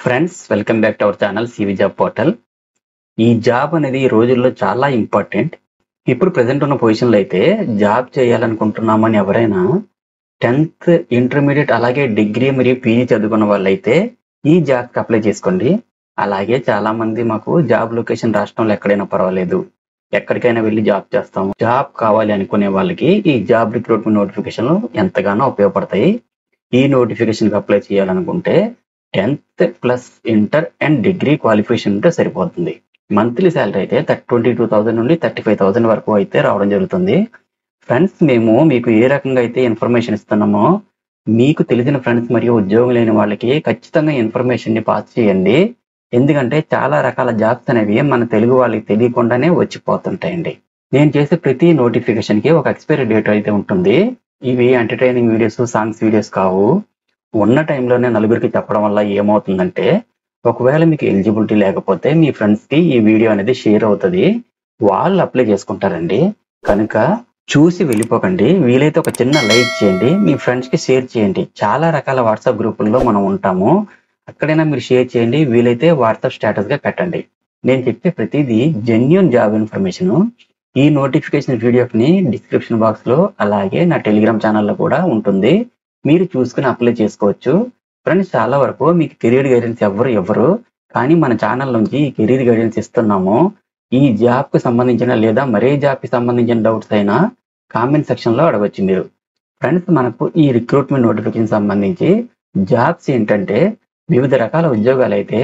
Friends, welcome back to our channel CV job portal. ఈ job అనేది ఈ రోజుల్లో చాలా ఇంపార్టెంట్. ఇప్పుడు ప్రెసెంట్ ఉన్న పొజిషన్లో అయితే జాబ్ చేయాలనుకుంటున్నామని ఎవరైనా 10th ఇంటర్మీడియట్ అలాగే డిగ్రీ మరియు పీజీ చదువుకున్న వాళ్ళైతే ఈ జాబ్కి అప్లై చేసుకోండి. అలాగే చాలా మంది మాకు జాబ్ లొకేషన్ రాష్ట్రంలో ఎక్కడైనా పర్వాలేదు, ఎక్కడికైనా వెళ్ళి జాబ్ చేస్తాము, జాబ్ కావాలి అనుకునే వాళ్ళకి ఈ జాబ్ రిక్రూట్మెంట్ నోటిఫికేషన్లు ఎంతగానో ఉపయోగపడతాయి. ఈ నోటిఫికేషన్కి అప్లై చేయాలనుకుంటే 10th plus inter and degree qualification ఉంటే సరిపోతుంది. మంత్లీ శాలరీ అయితే 22,000 నుండి 35,000 వరకు అయితే రావడం జరుగుతుంది. ఫ్రెండ్స్, మేము మీకు ఏ రకంగా అయితే ఇన్ఫర్మేషన్ ఇస్తున్నామో మీకు తెలిసిన ఫ్రెండ్స్ మరియు ఉద్యోగం లేని వాళ్ళకి ఖచ్చితంగా ఇన్ఫర్మేషన్ ని పాస్ చేయండి. ఎందుకంటే చాలా రకాల జాబ్స్ అనేవి మన తెలుగు వాళ్ళకి తెలియకుండానే వచ్చిపోతుంటాయండి. నేను చేసే ప్రతి నోటిఫికేషన్ కి ఒక ఎక్స్పైరీ డేట్ అయితే ఉంటుంది. ఇవి ఎంటర్టైనింగ్ వీడియోస్, సాంగ్స్ వీడియోస్ కావు. ఉన్న టైంలోనే నలుగురికి చెప్పడం వల్ల ఏమవుతుందంటే, ఒకవేళ మీకు ఎలిజిబిలిటీ లేకపోతే మీ ఫ్రెండ్స్ కి ఈ వీడియో అనేది షేర్ అవుతుంది, వాళ్ళు అప్లై చేసుకుంటారండి. కనుక చూసి వెళ్ళిపోకండి. వీలైతే ఒక చిన్న లైక్ చేయండి, మీ ఫ్రెండ్స్ కి షేర్ చేయండి. చాలా రకాల వాట్సాప్ గ్రూపుల్లో మనం ఉంటాము, అక్కడైనా మీరు షేర్ చేయండి. వీలైతే వాట్సాప్ స్టేటస్ గా పెట్టండి. నేను చెప్పే ప్రతిదీ జెన్యూన్ జాబ్ ఇన్ఫర్మేషన్. ఈ నోటిఫికేషన్ వీడియోని డిస్క్రిప్షన్ బాక్స్ లో అలాగే నా టెలిగ్రామ్ ఛానల్లో కూడా ఉంటుంది, మీరు చూసుకుని అప్లై చేసుకోవచ్చు. ఫ్రెండ్స్, చాలా వరకు మీకు కెరీర్ గైడెన్స్ ఎవరు కానీ మన ఛానల్ నుంచి ఈ కెరీర్ గైడెన్స్ ఇస్తున్నాము. ఈ జాబ్ కి సంబంధించిన లేదా మరే జాబ్ కి సంబంధించిన డౌట్స్ అయినా కామెంట్ సెక్షన్ లో అడగచ్చు మీరు. ఫ్రెండ్స్, మనకు ఈ రిక్రూట్మెంట్ నోటిఫికేషన్ సంబంధించి జాబ్స్ ఏంటంటే, వివిధ రకాల ఉద్యోగాలు అయితే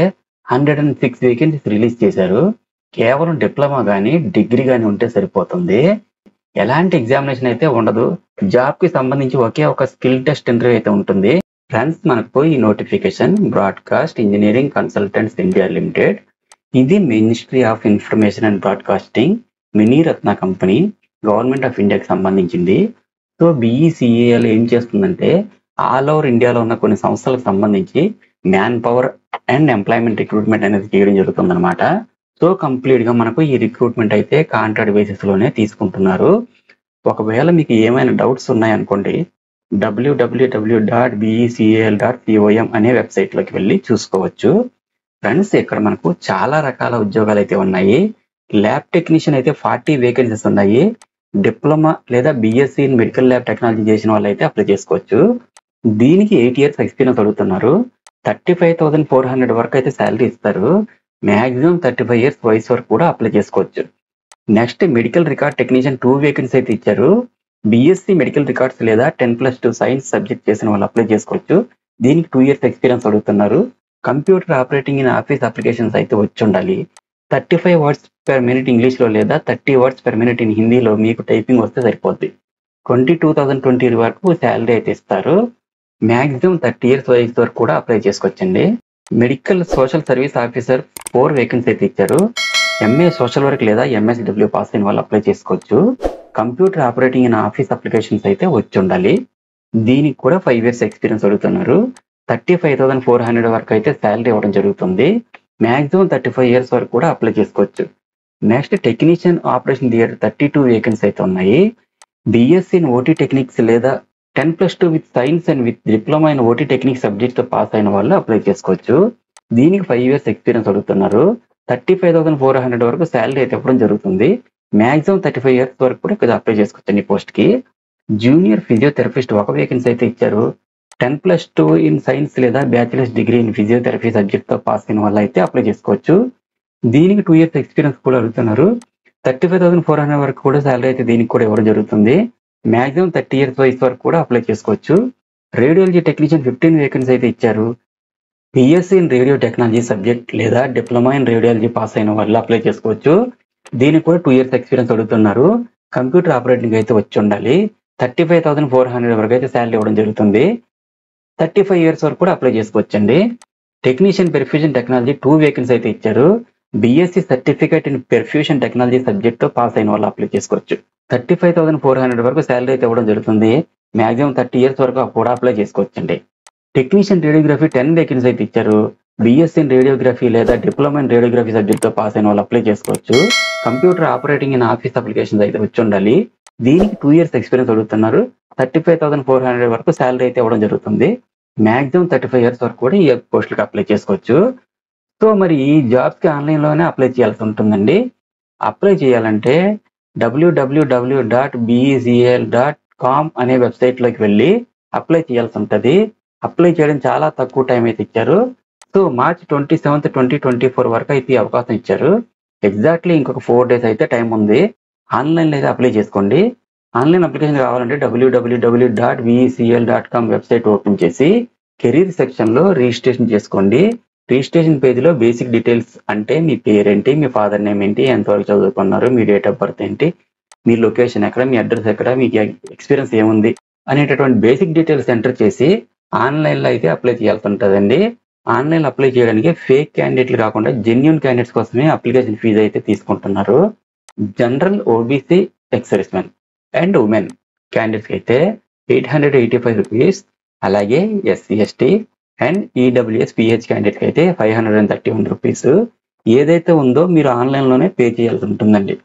106 వేకెన్సీస్ రిలీజ్ చేశారు. కేవలం డిప్లొమా కానీ డిగ్రీ కానీ ఉంటే సరిపోతుంది. ఎలాంటి ఎగ్జామినేషన్ అయితే ఉండదు. జాబ్ కి సంబంధించి ఒకే ఒక స్కిల్ టెస్ట్ ఇంటర్వ్యూ అయితే ఉంటుంది. ఫ్రెండ్స్, మనకు ఈ notification broadcast engineering consultants India limited, ఇది ministry of information and broadcasting, mini ratna company, government of ఇండియాకి సంబంధించింది. సో BECEL ఏం చేస్తుందంటే, ఆల్ ఓవర్ ఇండియాలో ఉన్న కొన్ని సంస్థలకు సంబంధించి man power and employment recruitment అనేది చేయడం జరుగుతుంది అనమాట. సో కంప్లీట్ గా మనకు ఈ రిక్రూట్మెంట్ అయితే కాంట్రాక్ట్ బేసిస్ లోనే తీసుకుంటున్నారు. ఒకవేళ మీకు ఏమైనా డౌట్స్ ఉన్నాయనుకోండి, www.becel.com అనే వెబ్సైట్ లోకి వెళ్ళి చూసుకోవచ్చు. ఫ్రెండ్స్, ఇక్కడ మనకు చాలా రకాల ఉద్యోగాలు అయితే ఉన్నాయి. ల్యాబ్ టెక్నీషియన్ అయితే 40 వేకెన్సీస్ ఉన్నాయి. డిప్లొమా లేదా BSc in medical lab technology చేసిన వాళ్ళు అయితే అప్లై చేసుకోవచ్చు. దీనికి 8 years ఎక్స్పీరియన్స్ అడుగుతున్నారు. 35,400 వరకు అయితే శాలరీ ఇస్తారు. మాక్సిమం 35 years వయసు వరకు కూడా అప్లై చేసుకోవచ్చు. Next, medical record technician 2 vacancy అయితే ఇచ్చారు. BSc మెడికల్ రికార్డ్స్ లేదా 10+2 సైన్స్ సబ్జెక్ట్ చేసిన వాళ్ళు అప్లై చేసుకోవచ్చు. దీనికి 2 years ఎక్స్పీరియన్స్ అడుగుతున్నారు. Computer operating in office applications అయితే వచ్చి ఉండాలి. 35 words per minute ఇంగ్లీష్ లో లేదా 30 words per minute ఇన్ హిందీలో మీకు టైపింగ్ వస్తే సరిపోద్ది. 22,020 వరకు శాలరీ అయితే ఇస్తారు. మాక్సిమం 30 years వయసు వరకు కూడా అప్లై చేసుకోవచ్చండి. Medical social service officer 4 vacancy అయితే ఇచ్చారు. MA సోషల్ వర్క్ లేదా MSW పాస్ అయిన వాళ్ళు అప్లై చేసుకోవచ్చు. Computer operating in office applications అయితే వచ్చి ఉండాలి. దీనికి కూడా 5 years ఎక్స్పీరియన్స్ అడుగుతున్నారు. 35,400 వరకు అయితే శాలరీ ఇవ్వడం జరుగుతుంది. మాక్సిమం 35 years వరకు కూడా అప్లై చేసుకోవచ్చు. Next, technician operation theatre 32 vacancy అయితే ఉన్నాయి. BSc ఇన్ OT టెక్నిక్స్ లేదా 10+2 with science and with diploma in OT techniques subject తో పాస్ అయిన వాళ్ళు అప్లై చేసుకోవచ్చు. దీనికి 5 years ఎక్స్పీరియన్స్ అడుగుతున్నారు. 35,400 వరకు శాలరీ అయితే ఇవ్వడం జరుగుతుంది. మాక్సిమం 35 years వరకు కూడా ఇక్కడ అప్లై చేసుకోవచ్చు ఈ పోస్ట్ కి. జూనియర్ ఫిజియోథెరపిస్ట్ 1 వేకెన్సీ అయితే ఇచ్చారు. 10+2 ఇన్ సైన్స్ లేదా bachelors degree in physiotherapy subject తో పాస్ అయిన వాళ్ళు అయితే అప్లై చేసుకోవచ్చు. దీనికి 2 years ఎక్స్పీరియన్స్ కూడా అడుగుతున్నారు. 35,400 వరకు కూడా శాలరీ అయితే దీనికి కూడా ఇవ్వడం జరుగుతుంది. మాక్సిమం 30 years వయసు వరకు కూడా అప్లై చేసుకోవచ్చు. రేడియాలజీ టెక్నీషియన్ 15 వేకెన్సీ అయితే ఇచ్చారు. BSc in radio technology subject లేదా డిప్లొమా ఇన్ రేడియాలజీ పాస్ అయిన వాళ్ళు అప్లై చేసుకోవచ్చు. దీనికి కూడా 2 years ఎక్స్పీరియన్స్ అడుగుతున్నారు. కంప్యూటర్ ఆపరేటింగ్ అయితే వచ్చి ఉండాలి. 35,400 వరకు అయితే శాలరీ ఇవ్వడం జరుగుతుంది. 35 years వరకు కూడా అప్లై చేసుకోవచ్చండి. టెక్నీషియన్ పెర్ఫ్యూజన్ టెక్నాలజీ 2 వేకెన్సీ అయితే ఇచ్చారు. BSc certificate in perfusion technology subject తో పాస్ అయిన వాళ్ళు అప్లై చేసుకోవచ్చు. 35,400 వరకు శాలరీ అయితే ఇవ్వడం జరుగుతుంది. మాక్సిమం 30 years వరకు కూడా అప్లై చేసుకోవచ్చండి. టెక్నీషియన్ రేడియోగ్రఫీ 10 వేకెన్సీ అయితే ఇచ్చారు. BSc ఇన్ రేడియోగ్రఫీ లేదా డిప్లొమా ఇన్ రేడియోగ్రఫీ సబ్జెక్ట్ తో పాస్ అయిన వాళ్ళు అప్లై చేసుకోవచ్చు. Computer operating in office applications అయితే వచ్చి ఉండాలి. దీనికి 2 years ఎక్స్పీరియన్స్ అడుగుతున్నారు. 35,400 వరకు శాలరీ అయితే ఇవ్వడం జరుగుతుంది. మాక్సిమం 35 ఇయర్స్ వరకు కూడా ఈ పోస్టులకు అప్లై చేసుకోవచ్చు. సో మరి ఈ జాబ్స్కి ఆన్లైన్లోనే అప్లై చేయాల్సి ఉంటుందండి. అప్లై చేయాలంటే www.becl.com అనే వెబ్సైట్లోకి వెళ్ళి అప్లై చేయాల్సి ఉంటుంది. అప్లై చేయడం చాలా తక్కువ టైం అయితే ఇచ్చారు. సో మార్చ్ 27, 2024 వరకు అయితే ఈ అవకాశం ఇచ్చారు. ఎగ్జాక్ట్లీ ఇంకొక 4 days అయితే టైం ఉంది. ఆన్లైన్లో అయితే అప్లై చేసుకోండి. ఆన్లైన్ అప్లికేషన్ కావాలంటే www.becl.com వెబ్సైట్ ఓపెన్ చేసి కెరీర్ సెక్షన్లో రిజిస్ట్రేషన్ చేసుకోండి. రిజిస్ట్రేషన్ పేజీలో బేసిక్ డీటెయిల్స్ అంటే మీ పేరేంటి, మీ ఫాదర్ నేమ్ ఏంటి, ఎంతవరకు చదువుకున్నారు, మీ డేట్ ఆఫ్ బర్త్ ఏంటి, మీ లొకేషన్ ఎక్కడ, మీ అడ్రస్ ఎక్కడ, మీకు ఎక్స్పీరియన్స్ ఏముంది అనేటటువంటి బేసిక్ డీటెయిల్స్ ఎంటర్ చేసి ఆన్లైన్లో అయితే అప్లై చేయాల్సి ఉంటుందండి. ఆన్లైన్ అప్లై చేయడానికి ఫేక్ క్యాండిడేట్లు కాకుండా జెన్యూన్ క్యాండిడేట్స్ కోసమే అప్లికేషన్ ఫీజు అయితే తీసుకుంటున్నారు. General, OBC, ex servicemen and women క్యాండిడేట్స్కి అయితే 885 రూపీస్, అలాగే SC, ST and EWS PH క్యాండిడేట్కి అయితే 531 రూపీస్ ఏదైతే ఉందో మీరు ఆన్లైన్లోనే పే చేయాల్సి ఉంటుందండి.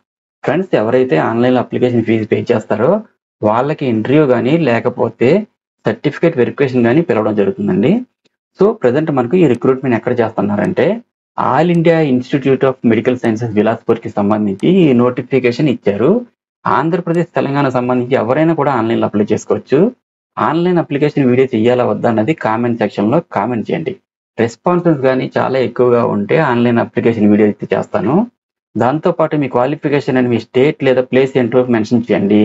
ఫ్రెండ్స్, ఎవరైతే ఆన్లైన్లో అప్లికేషన్ ఫీజు పే చేస్తారో వాళ్ళకి ఇంటర్వ్యూ కానీ లేకపోతే సర్టిఫికేట్ వెరిఫికేషన్ కానీ పిలవడం జరుగుతుందండి. సో ప్రజెంట్ మనకు ఈ రిక్రూట్మెంట్ ఎక్కడ చేస్తున్నారంటే all India institute of medical sciences బిలాస్పూర్కి సంబంధించి ఈ నోటిఫికేషన్ ఇచ్చారు. ఆంధ్రప్రదేశ్, తెలంగాణ సంబంధించి ఎవరైనా కూడా ఆన్లైన్లో అప్లై చేసుకోవచ్చు. ఆన్లైన్ అప్లికేషన్ వీడియో చేయాలా వద్దా అన్నది కామెంట్ సెక్షన్లో కామెంట్ చేయండి. రెస్పాన్సెస్ కానీ చాలా ఎక్కువగా ఉంటే ఆన్లైన్ అప్లికేషన్ వీడియో అయితే చేస్తాను. దాంతోపాటు మీ క్వాలిఫికేషన్ అని మీ స్టేట్ లేదా ప్లేస్ ఏంటో మెన్షన్ చేయండి.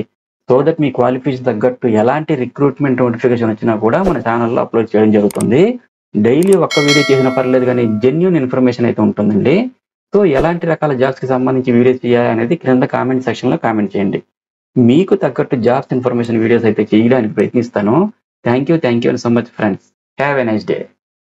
సో దట్ మీ క్వాలిఫికేషన్ తగ్గట్టు ఎలాంటి రిక్రూట్మెంట్ నోటిఫికేషన్ వచ్చినా కూడా మన ఛానల్లో అప్లోడ్ చేయడం జరుగుతుంది. డైలీ ఒక్క వీడియో చేసినా పర్లేదు కానీ జెన్యూన్ ఇన్ఫర్మేషన్ అయితే ఉంటుందండి. సో ఎలాంటి రకాల జాబ్స్కి సంబంధించి వీడియోస్ చేయాలి అనేది క్రింద కామెంట్ సెక్షన్లో కామెంట్ చేయండి. మీకు తగ్గట్టు జాబ్స్ ఇన్ఫర్మేషన్ వీడియోస్ అయితే చేయడానికి ప్రయత్నిస్తాను. Thank you so much friends. Have a nice day.